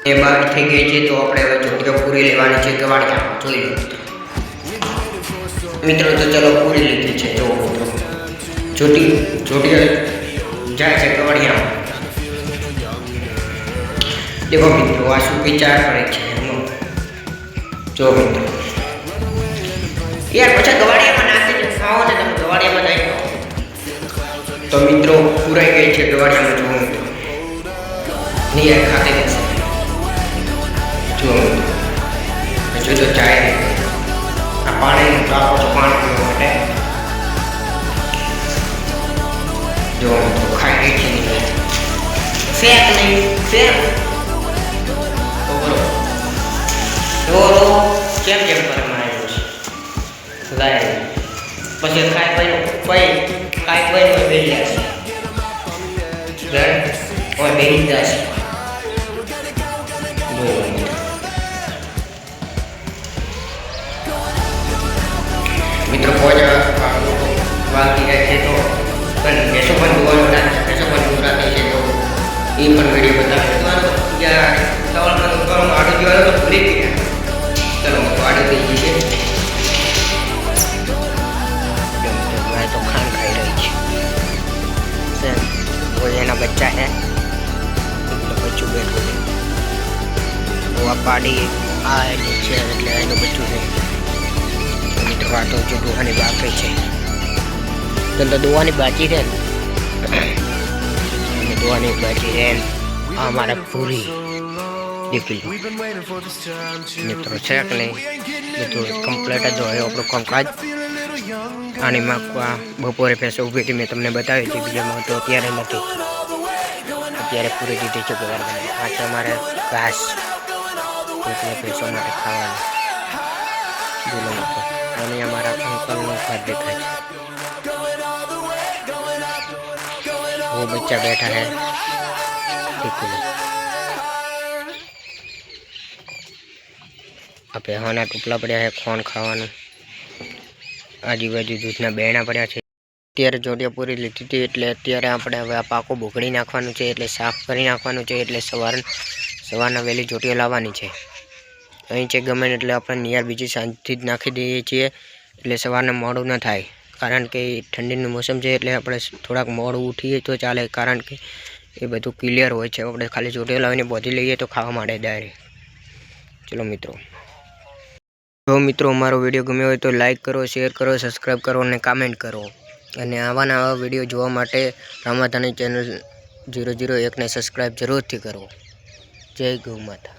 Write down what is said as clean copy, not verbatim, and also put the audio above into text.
એ બાર થઈ ગઈ છે, તો આપણે હવે ચોટીઓ પૂરી લેવાની છે ગવાડિયામાં. જોઈ લો મિત્રો. તો ચલો પૂરી લીધી છે. જો મિત્રો ચોટીઓ જાય છે ગવાડિયામાં. દેખો મિત્રો, આ શું વિચાર કરે છે એમનો. જો મિત્રો યાર પછી ગવાડિયામાં નાખી દે ખાઓ ને તમે. ગવાડિયામાં જઈ ખાઓ. તો મિત્રો પૂરાઈ ગઈ છે ગવાડિયામાં. જો મિત્રો નિયર ખાતે જશે. જો તો ચાય આ પાણીનો ટાંકો છે પાણી પીવા માટે. જો મિત્રો ખાઈ ગઈ છે નિયર. ફેક નહીં ફેક. તો બરોબર કેમ કેમ કરે મારે લાય પછી ખાઈ ભાઈ બેસી જશે. બેસી જશે. મિત્રો બાકી રહે છે તો બેસો પણ જોવાનું બેસો પણ દોરાતી છે, તો એ પણ વિડીયો બતાવે. સવાલ આડું જોવાનું તો ભૂલી ગયા. ચલો આડું થઈ ગઈ છે. તો ખાન ખાઈ રહી છે. वो એના બચ્ચા है. બચ્ચું બેઠું છે. આ પાડી આ નીચે એટલે એનું બચ્ચું છે. મિત્રો આ તો જો દોવાની બાકી છે. તો દોવાની બાકી છે. દોવાની બાકી છે. આ મારા પૂરી દેખી લો મિત્રો. છે કે નહીં બધું કમ્પ્લીટ જ હોય આપણું કામકાજ. આની માં બપોરે ભેંસો ઊભી હતી, મેં તમને બતાવી હતી બીજામાં. તો અત્યારે નથી, અત્યારે પૂરી દીધી છે ગવાડિયામાં. આ છે અમારે ઘાસ ભેંસો માટે ખાવાનું. બોલો મિત્રો. અને અમારા અંકલનું ઘર દેખાય છે. वो बच्चा बैठा है. આ પહેવાના ટુકડા પડ્યા છે ખોન ખાવાનું. આજુબાજુ દૂધના બેણા પડ્યા છે. અત્યારે ચોટીઓ પૂરી લીધી હતી, એટલે અત્યારે આપણે હવે આ પાકો ભૂખડી નાખવાનું છે, એટલે સાફ કરી નાખવાનું છે. એટલે સવારના વહેલી ચોટીઓ લાવવાની છે. અહીં છે ગમે એટલે આપણે નિયર બીજી સાંજથી જ નાખી દઈએ છીએ, એટલે સવારને મોડું ન થાય. કારણ કે ઠંડીનું મોસમ છે, એટલે આપણે થોડાક મોડું ઉઠીએ તો ચાલે. કારણ કે એ બધું ક્લિયર હોય છે. આપણે ખાલી ચોટીઓ લાવીને બોધી લઈએ તો ખાવા માટે ડાયરેક્ટ. ચલો મિત્રો. જો મિત્રો અમારો વિડીયો ગમ્યો હોય તો લાઈક કરો, શેર કરો, સબસ્ક્રાઈબ કરો અને કમેન્ટ કરો. અને આવા વિડીયો જોવા માટે રામાધાની ચેનલ 001 ને સબસ્ક્રાઈબ જરૂરથી કરો. જય ગૌ માતા.